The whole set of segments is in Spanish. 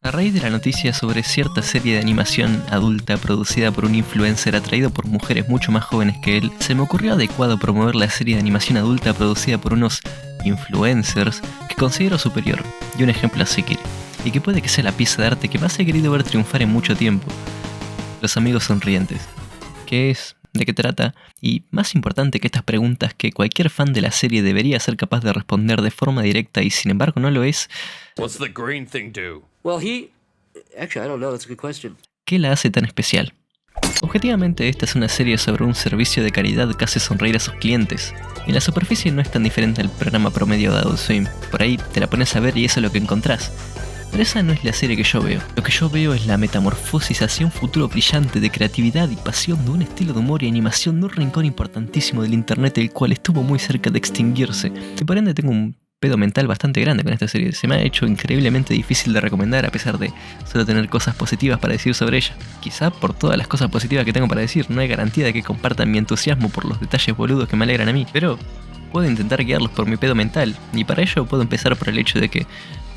A raíz de la noticia sobre cierta serie de animación adulta producida por un influencer atraído por mujeres mucho más jóvenes que él, se me ocurrió adecuado promover la serie de animación adulta producida por unos influencers que considero superior, y un ejemplo a seguir, y que puede que sea la pieza de arte que más he querido ver triunfar en mucho tiempo. Los Amigos Sonrientes. ¿Qué es? ¿De qué trata? Y más importante que estas preguntas que cualquier fan de la serie debería ser capaz de responder de forma directa y sin embargo no lo es. What's the green thing do? Well, actually, I don't know. That's a good question. ¿Qué la hace tan especial? Objetivamente, esta es una serie sobre un servicio de caridad que hace sonreír a sus clientes. En la superficie no es tan diferente al programa promedio de Adult Swim. Por ahí te la pones a ver y eso es lo que encontrás. Pero esa no es la serie que yo veo. Lo que yo veo es la metamorfosis hacia un futuro brillante de creatividad y pasión de un estilo de humor y animación de un rincón importantísimo del internet, el cual estuvo muy cerca de extinguirse. Y por ende tengo un pedo mental bastante grande con esta serie. Se me ha hecho increíblemente difícil de recomendar a pesar de solo tener cosas positivas para decir sobre ella. Quizá por todas las cosas positivas que tengo para decir, no hay garantía de que compartan mi entusiasmo por los detalles boludos que me alegran a mí, pero puedo intentar guiarlos por mi pedo mental, y para ello puedo empezar por el hecho de que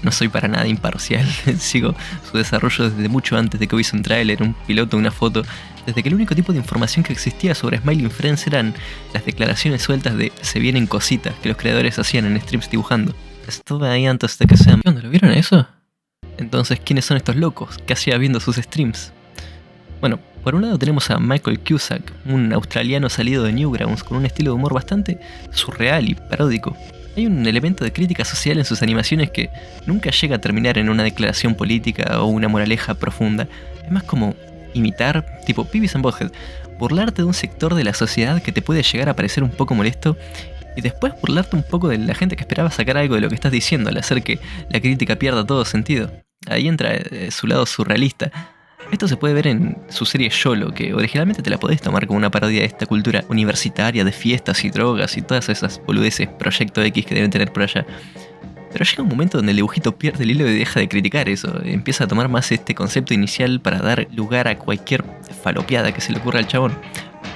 no soy para nada imparcial. Sigo su desarrollo desde mucho antes de que hubiese un tráiler, un piloto, una foto, desde que el único tipo de información que existía sobre Smiling Friends eran las declaraciones sueltas de "se vienen cositas" que los creadores hacían en streams dibujando. Estuve ahí antes de que sean... ¿Dónde lo vieron eso? Entonces, ¿quiénes son estos locos? ¿Qué hacía viendo sus streams? Bueno, por un lado tenemos a Michael Cusack, un australiano salido de Newgrounds con un estilo de humor bastante surreal y paródico. Hay un elemento de crítica social en sus animaciones que nunca llega a terminar en una declaración política o una moraleja profunda. Es más como imitar, tipo Beavis and Butthead, burlarte de un sector de la sociedad que te puede llegar a parecer un poco molesto y después burlarte un poco de la gente que esperaba sacar algo de lo que estás diciendo al hacer que la crítica pierda todo sentido. Ahí entra su lado surrealista. Esto se puede ver en su serie YOLO, que originalmente te la podés tomar como una parodia de esta cultura universitaria de fiestas y drogas y todas esas boludeces Proyecto X que deben tener por allá. Pero llega un momento donde el dibujito pierde el hilo y deja de criticar eso. Empieza a tomar más este concepto inicial para dar lugar a cualquier falopeada que se le ocurra al chabón.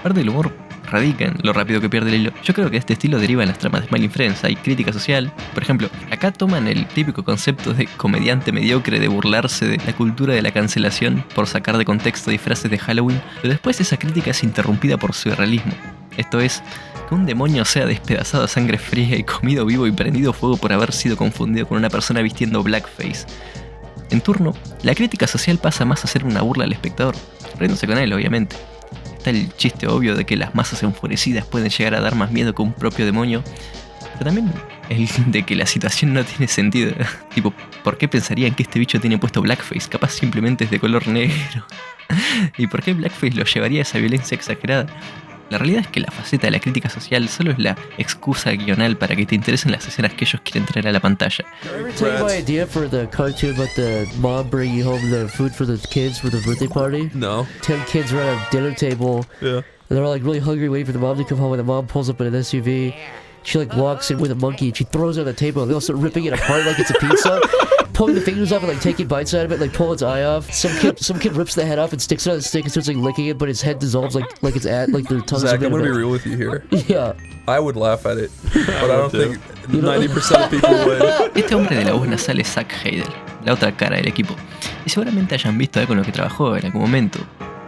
Parte del humor radica en lo rápido que pierde el hilo. Yo creo que este estilo deriva en las tramas de Smiling Friends. Hay crítica social. Por ejemplo, acá toman el típico concepto de comediante mediocre de burlarse de la cultura de la cancelación por sacar de contexto disfraces de Halloween, pero después esa crítica es interrumpida por su realismo. Esto es, que un demonio sea despedazado a sangre fría y comido vivo y prendido fuego por haber sido confundido con una persona vistiendo blackface. En turno, la crítica social pasa más a ser una burla al espectador, riéndose con él, obviamente. Está el chiste obvio de que las masas enfurecidas pueden llegar a dar más miedo que un propio demonio, pero también el de que la situación no tiene sentido. Tipo, ¿por qué pensarían que este bicho tiene puesto blackface? Capaz simplemente es de color negro. ¿Y por qué blackface lo llevaría a esa violencia exagerada? La realidad es que la faceta de la crítica social solo es la excusa guional para que te interesen las escenas que ellos quieren traer a la pantalla. Ever tell you my idea for the cartoon about the mom bringing home the food for the kids for the birthday party? No. 10 kids are at a dinner table. Yeah. And they're all like really hungry, waiting for the mom to come home. And the mom pulls up in an SUV. She like walks in with a monkey. And she throws it on the table. And they all start ripping it apart like it's a pizza. Pulling the fingers off and like taking bites out of it, like pull its eye off. Some kid rips the head off and sticks it on the stick and starts like licking it, but his head dissolves like it's like the tongue's Zach, made I'm of gonna be it. real with you here. Yeah. I would laugh at it, but I don't think 90% of people would. Este hombre de la voz nasal es Zack Heider, la otra cara del equipo, y seguramente hayan visto algo con lo que trabajó en algún momento.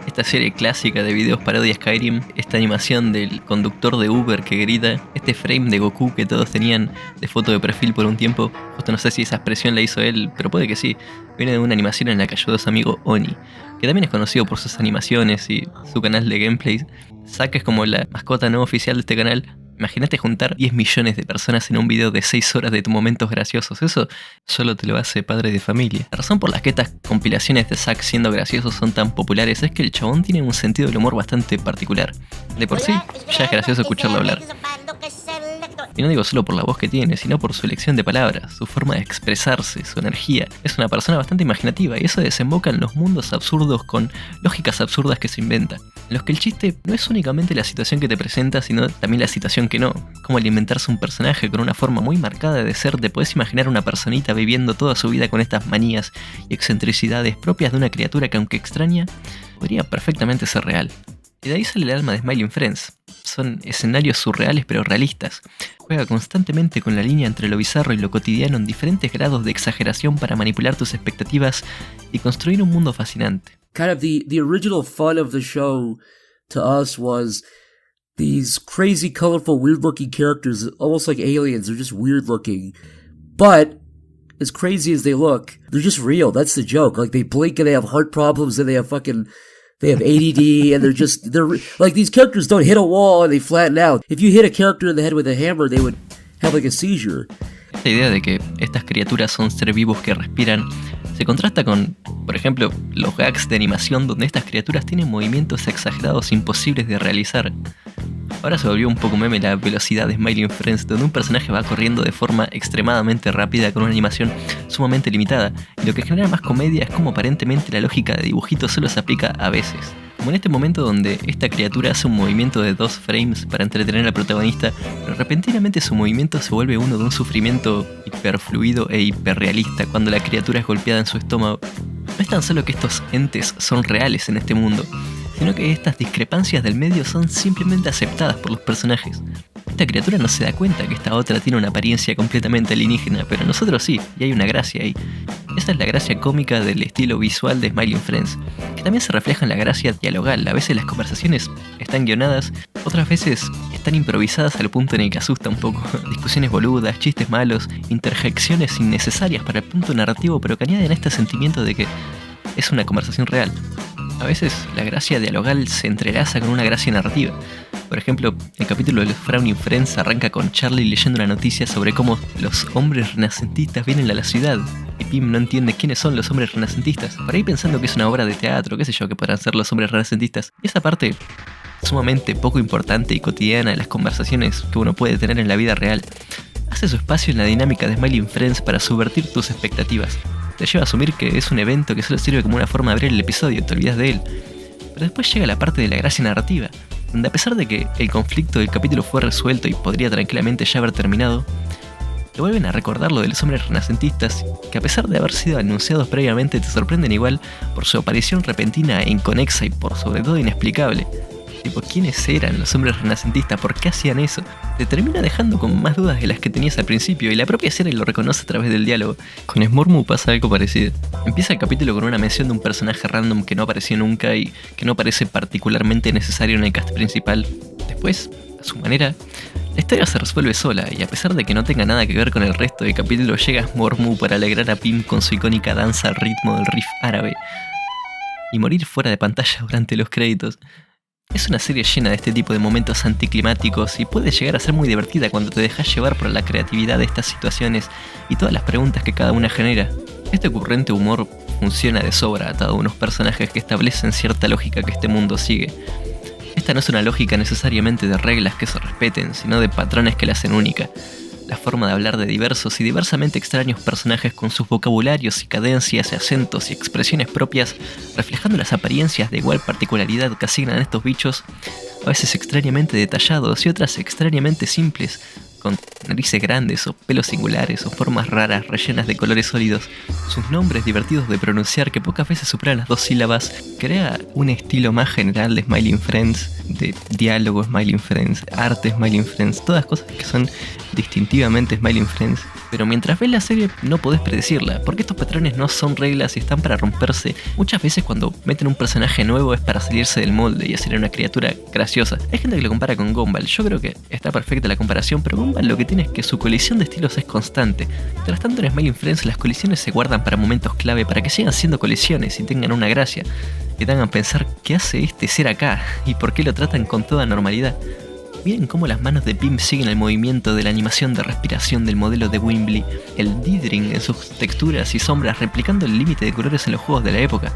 Esta serie clásica de videos parodia Skyrim, esta animación del conductor de Uber que grita, este frame de Goku que todos tenían de foto de perfil por un tiempo, justo no sé si esa expresión la hizo él, pero puede que sí, viene de una animación en la que ayudó a su amigo Oni, que también es conocido por sus animaciones y su canal de gameplays. Zack es como la mascota no oficial de este canal. Imagínate juntar 10 millones de personas en un video de 6 horas de tus momentos graciosos. Eso solo te lo hace padre de familia. La razón por la que estas compilaciones de Zack siendo graciosos son tan populares es que el chabón tiene un sentido del humor bastante particular. De por sí, ya es gracioso escucharlo hablar. Y no digo solo por la voz que tiene, sino por su elección de palabras, su forma de expresarse, su energía. Es una persona bastante imaginativa y eso desemboca en los mundos absurdos con lógicas absurdas que se inventa, en los que el chiste no es únicamente la situación que te presenta, sino también la situación que no. Como al inventarse un personaje con una forma muy marcada de ser, te puedes imaginar una personita viviendo toda su vida con estas manías y excentricidades propias de una criatura que, aunque extraña, podría perfectamente ser real. Y de ahí sale el alma de Smiling Friends. Son escenarios surreales pero realistas. Juega constantemente con la línea entre lo bizarro y lo cotidiano en diferentes grados de exageración para manipular tus expectativas y construir un mundo fascinante. Kind of the original fun of the show to us was these crazy, colorful, weird-looking characters, almost like aliens. They're just weird-looking. But as crazy as they look, they're just real. That's the joke. Like, they blink and they have heart problems and they have ADD and they're like, these characters don't hit a wall and they flatten out. If you hit a character in the head with a hammer, they would have like a seizure. Esta idea de que estas criaturas son seres vivos que respiran se contrasta con, por ejemplo, los gags de animación donde estas criaturas tienen movimientos exagerados imposibles de realizar. Ahora se volvió un poco meme la velocidad de Smiling Friends, donde un personaje va corriendo de forma extremadamente rápida con una animación sumamente limitada, y lo que genera más comedia es como aparentemente la lógica de dibujito solo se aplica a veces. Como en este momento donde esta criatura hace un movimiento de 2 frames para entretener al protagonista, pero repentinamente su movimiento se vuelve uno de un sufrimiento hiperfluido e hiperrealista cuando la criatura es golpeada en su estómago. No es tan solo que estos entes son reales en este mundo, sino que estas discrepancias del medio son simplemente aceptadas por los personajes. Esta criatura no se da cuenta que esta otra tiene una apariencia completamente alienígena, pero nosotros sí, y hay una gracia ahí. Esa es la gracia cómica del estilo visual de Smiling Friends, que también se refleja en la gracia dialogal. A veces las conversaciones están guionadas, otras veces están improvisadas al punto en el que asusta un poco. Discusiones boludas, chistes malos, interjecciones innecesarias para el punto narrativo, pero que añaden este sentimiento de que es una conversación real. A veces la gracia dialogal se entrelaza con una gracia narrativa. Por ejemplo, el capítulo de los Frowning Friends arranca con Charlie leyendo una noticia sobre cómo los hombres renacentistas vienen a la ciudad y Pim no entiende quiénes son los hombres renacentistas, por ahí pensando que es una obra de teatro, qué sé yo, que podrán ser los hombres renacentistas. Y esa parte sumamente poco importante y cotidiana de las conversaciones que uno puede tener en la vida real hace su espacio en la dinámica de Smiling Friends para subvertir tus expectativas. Te lleva a asumir que es un evento que solo sirve como una forma de abrir el episodio, te olvidas de él. Pero después llega la parte de la gracia narrativa, donde a pesar de que el conflicto del capítulo fue resuelto y podría tranquilamente ya haber terminado, te vuelven a recordar lo de los hombres renacentistas, que a pesar de haber sido anunciados previamente te sorprenden igual por su aparición repentina e inconexa y por sobre todo inexplicable. Tipo, ¿quiénes eran los hombres renacentistas? ¿Por qué hacían eso? Te termina dejando con más dudas de las que tenías al principio, y la propia serie lo reconoce a través del diálogo. Con Smormu pasa algo parecido. Empieza el capítulo con una mención de un personaje random que no apareció nunca y que no parece particularmente necesario en el cast principal. Después, a su manera, la historia se resuelve sola, y a pesar de que no tenga nada que ver con el resto del capítulo, llega Smormu para alegrar a Pim con su icónica danza al ritmo del riff árabe y morir fuera de pantalla durante los créditos. Es una serie llena de este tipo de momentos anticlimáticos y puede llegar a ser muy divertida cuando te dejas llevar por la creatividad de estas situaciones y todas las preguntas que cada una genera. Este ocurrente humor funciona de sobra atado a unos personajes que establecen cierta lógica que este mundo sigue. Esta no es una lógica necesariamente de reglas que se respeten, sino de patrones que la hacen única. La forma de hablar de diversos y diversamente extraños personajes con sus vocabularios y cadencias y acentos y expresiones propias, reflejando las apariencias de igual particularidad que asignan a estos bichos, a veces extrañamente detallados y otras extrañamente simples, con narices grandes o pelos singulares o formas raras rellenas de colores sólidos. Sus nombres divertidos de pronunciar que pocas veces superan las 2 sílabas, crea un estilo más general de Smiling Friends, de diálogo Smiling Friends, arte Smiling Friends, todas cosas que son distintivamente Smiling Friends. Pero mientras ves la serie no podés predecirla, porque estos patrones no son reglas y están para romperse. Muchas veces cuando meten un personaje nuevo es para salirse del molde y hacer una criatura graciosa. Hay gente que lo compara con Gumball, yo creo que está perfecta la comparación, pero Gumball lo que tiene es que su colisión de estilos es constante. Mientras tanto en Smiling Friends las colisiones se guardan para momentos clave, para que sigan siendo colisiones y tengan una gracia, que te hagan pensar qué hace este ser acá y por qué lo tratan con toda normalidad. Miren cómo las manos de Pim siguen el movimiento de la animación de respiración del modelo de Wimbley, el dithering en sus texturas y sombras replicando el límite de colores en los juegos de la época,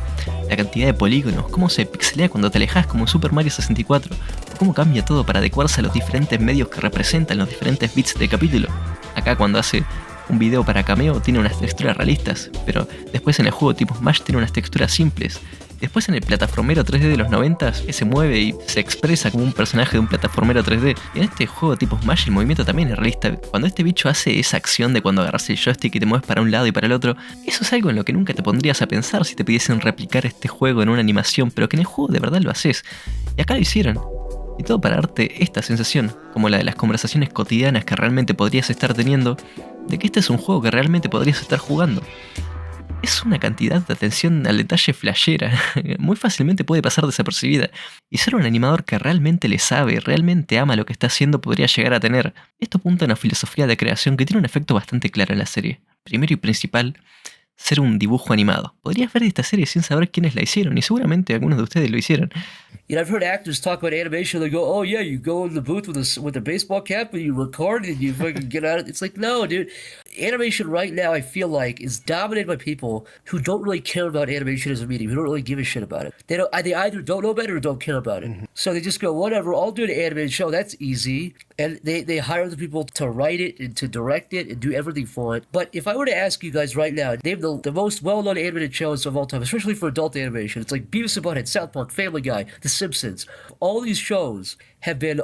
la cantidad de polígonos, cómo se pixelea cuando te alejas como en Super Mario 64, o cómo cambia todo para adecuarse a los diferentes medios que representan los diferentes bits del capítulo. Acá cuando hace un video para cameo tiene unas texturas realistas, pero después en el juego tipo Smash tiene unas texturas simples. Después en el plataformero 3D de los 90 se mueve y se expresa como un personaje de un plataformero 3D. Y en este juego tipo Smash el movimiento también es realista. Cuando este bicho hace esa acción de cuando agarras el joystick y te mueves para un lado y para el otro, eso es algo en lo que nunca te pondrías a pensar si te pidiesen replicar este juego en una animación, pero que en el juego de verdad lo haces. Y acá lo hicieron. Y todo para darte esta sensación, como la de las conversaciones cotidianas que realmente podrías estar teniendo, de que este es un juego que realmente podrías estar jugando. Es una cantidad de atención al detalle flashera, muy fácilmente puede pasar desapercibida, y ser un animador que realmente le sabe, realmente ama lo que está haciendo podría llegar a tener. Esto apunta a una filosofía de creación que tiene un efecto bastante claro en la serie. Primero y principal, ser un dibujo animado. Podrías ver esta serie sin saber quiénes la hicieron, y seguramente algunos de ustedes lo hicieron. You know, I've heard actors talk about animation. They go, "Oh yeah, you go in the booth with a baseball cap and you record and you fucking get out." It's like, no, dude. Animation right now, I feel like, is dominated by people who don't really care about animation as a medium. Who don't really give a shit about it. They either don't know about it or don't care about it. So they just go, whatever. I'll do an animated show. That's easy. And they hire the people to write it and to direct it and do everything for it. But if I were to ask you guys right now, name the most well-known animated shows of all time, especially for adult animation. It's like Beavis and Butthead, South Park, Family Guy, The Simpsons. All these shows have been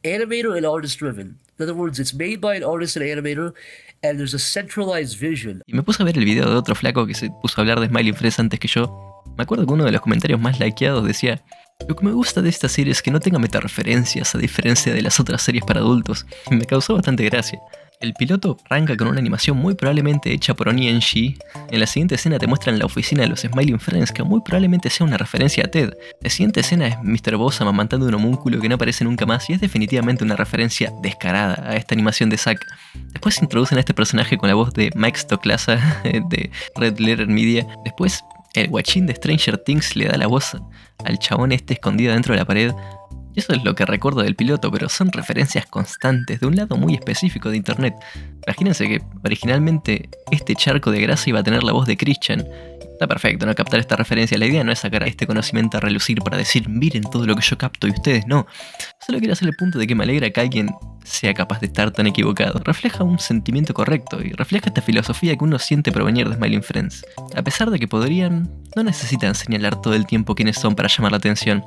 animator and artist driven. In other words, it's made by an artist and animator, and there's a centralized vision. Y me puse a ver el video de otro flaco que se puso a hablar de Smiling Fresh antes que yo. Me acuerdo que uno de los comentarios más likeados decía: lo que me gusta de esta serie es que no tenga metareferencias a diferencia de las otras series para adultos. Y me causó bastante gracia. El piloto arranca con una animación muy probablemente hecha por Oni Enshi. En la siguiente escena te muestran la oficina de los Smiling Friends, que muy probablemente sea una referencia a Ted. La siguiente escena es Mr. Boss amamantando un homúnculo que no aparece nunca más y es definitivamente una referencia descarada a esta animación de Zack. Después introducen a este personaje con la voz de Mike Stokelaza de Red Letter Media. Después el guachín de Stranger Things le da la voz al chabón este escondido dentro de la pared. Y eso es lo que recuerdo del piloto, pero son referencias constantes de un lado muy específico de internet. Imagínense que originalmente este charco de grasa iba a tener la voz de Christian. Está perfecto, ¿no? Captar esta referencia. La idea no es sacar este conocimiento a relucir para decir, miren todo lo que yo capto y ustedes no. Solo quiero hacer el punto de que me alegra que alguien sea capaz de estar tan equivocado. Refleja un sentimiento correcto y refleja esta filosofía que uno siente provenir de Smiling Friends. A pesar de que no necesitan señalar todo el tiempo quiénes son para llamar la atención.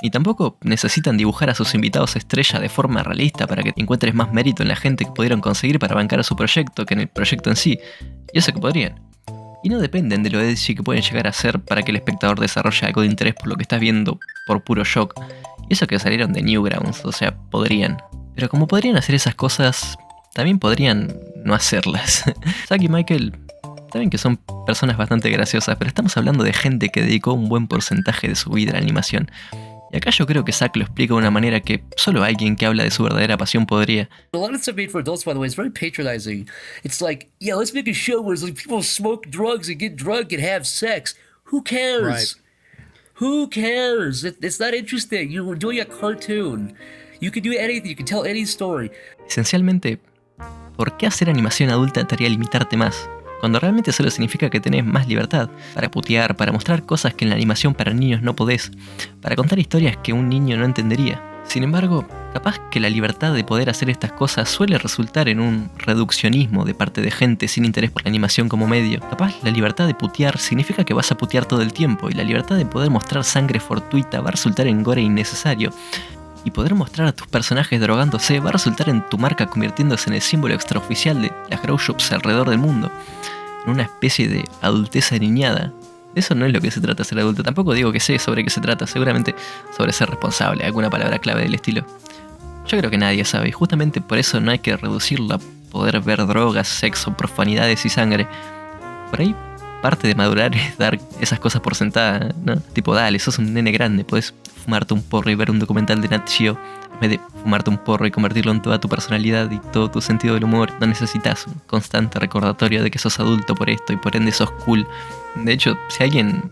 Y tampoco necesitan dibujar a sus invitados estrella de forma realista para que encuentres más mérito en la gente que pudieron conseguir para bancar a su proyecto que en el proyecto en sí. Y eso que podrían. Y no dependen de lo edgy que pueden llegar a ser para que el espectador desarrolle algo de interés por lo que estás viendo por puro shock. Y eso que salieron de Newgrounds, o sea, podrían. Pero como podrían hacer esas cosas, también podrían no hacerlas. Zack y Michael, saben que son personas bastante graciosas, pero estamos hablando de gente que dedicó un buen porcentaje de su vida a la animación. Y acá yo creo que Zack lo explica de una manera que solo alguien que habla de su verdadera pasión podría. A lot of stuff made for adults, by the way, is very patronizing. It's like, yeah, let's make a show where it's like people smoke drugs and get drunk and have sex. Who cares? Right. Who cares? It's not interesting. You're doing a cartoon. You can do anything. You can tell any story. Esencialmente, ¿por qué hacer animación adulta te haría limitarte más? Cuando realmente solo significa que tenés más libertad para putear, para mostrar cosas que en la animación para niños no podés, para contar historias que un niño no entendería. Sin embargo, capaz que la libertad de poder hacer estas cosas suele resultar en un reduccionismo de parte de gente sin interés por la animación como medio. Capaz la libertad de putear significa que vas a putear todo el tiempo, y la libertad de poder mostrar sangre fortuita va a resultar en gore innecesario. Y poder mostrar a tus personajes drogándose va a resultar en tu marca convirtiéndose en el símbolo extraoficial de las grow shops alrededor del mundo. En una especie de adultez aniñada. Eso no es lo que se trata de ser adulto. Tampoco digo que sé sobre qué se trata. Seguramente sobre ser responsable. Alguna palabra clave del estilo. Yo creo que nadie sabe. Y justamente por eso no hay que reducirlo a poder ver drogas, sexo, profanidades y sangre. Por ahí parte de madurar es dar esas cosas por sentada, ¿no? Tipo, dale, sos un nene grande. Podés fumarte un porro y ver un documental de Nat Geo. En vez de fumarte un porro y convertirlo en toda tu personalidad y todo tu sentido del humor, no necesitas un constante recordatorio de que sos adulto por esto y por ende sos cool. De hecho, si alguien,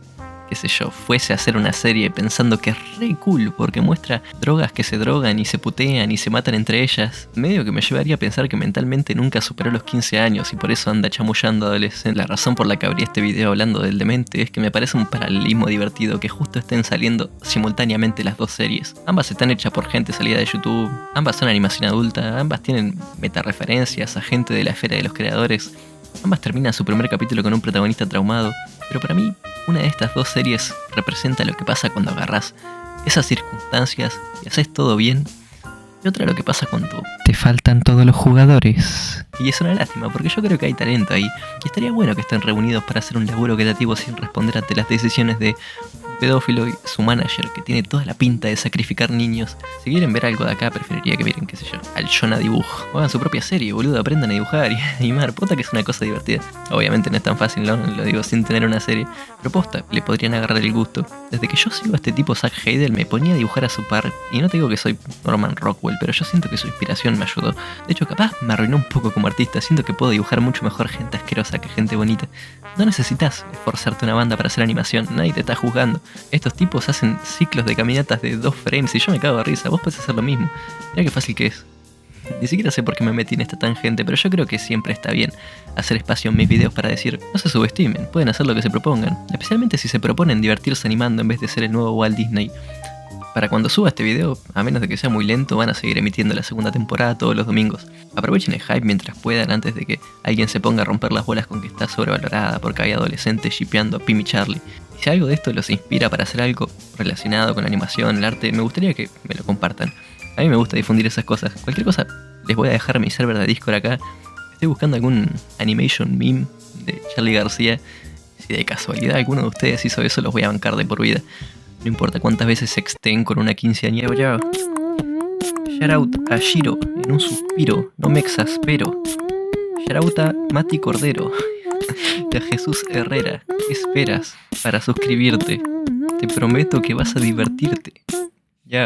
qué sé yo, fuese a hacer una serie pensando que es re cool porque muestra drogas que se drogan y se putean y se matan entre ellas, medio que me llevaría a pensar que mentalmente nunca superó los 15 años y por eso anda chamullando adolescente. La razón por la que abrí este video hablando del demente es que me parece un paralelismo divertido que justo estén saliendo simultáneamente las dos series. Ambas están hechas por gente salida de YouTube, ambas son animación adulta, ambas tienen metareferencias a gente de la esfera de los creadores, ambas terminan su primer capítulo con un protagonista traumado, pero para mí una de estas dos series representa lo que pasa cuando agarrás esas circunstancias y haces todo bien, y otra lo que pasa cuando te faltan todos los jugadores. Y es una lástima porque yo creo que hay talento ahí y estaría bueno que estén reunidos para hacer un laburo creativo sin responder ante las decisiones de un pedófilo y su manager, que tiene toda la pinta de sacrificar niños. Si quieren ver algo de acá, preferiría que miren, qué sé yo, al Jonah Dibujo. O hagan su propia serie, boludo, aprendan a dibujar y a animar. Posta que es una cosa divertida. Obviamente no es tan fácil, ¿no? Lo digo sin tener una serie. Pero posta, le podrían agarrar el gusto. Desde que yo sigo a este tipo Zack Heydel me ponía a dibujar a su par. Y no te digo que soy Norman Rockwell, pero yo siento que su inspiración me ayudó. De hecho, capaz me arruinó un poco como artista. Siento que puedo dibujar mucho mejor gente asquerosa que gente bonita. No necesitas esforzarte una banda para hacer animación, nadie te está juzgando. Estos tipos hacen ciclos de caminatas de 2 frames y yo me cago de risa, vos podés hacer lo mismo. Mira qué fácil que es. Ni siquiera sé por qué me metí en esta tangente, pero yo creo que siempre está bien hacer espacio en mis videos para decir, no se subestimen, pueden hacer lo que se propongan, especialmente si se proponen divertirse animando en vez de ser el nuevo Walt Disney. Para cuando suba este video, a menos de que sea muy lento, van a seguir emitiendo la segunda temporada todos los domingos. Aprovechen el hype mientras puedan antes de que alguien se ponga a romper las bolas con que está sobrevalorada porque hay adolescentes shippeando a Pim y Charlie. Y si algo de esto los inspira para hacer algo relacionado con la animación, el arte, me gustaría que me lo compartan. A mí me gusta difundir esas cosas. Cualquier cosa, les voy a dejar mi server de Discord acá. Estoy buscando algún animation meme de Charlie García. Si de casualidad alguno de ustedes hizo eso, los voy a bancar de por vida. No importa cuántas veces sexten con una quinceañera. Shout out a Shiro en un suspiro, no me exaspero. Shout out a Mati Cordero y a Jesús Herrera. ¿Qué esperas para suscribirte? Te prometo que vas a divertirte.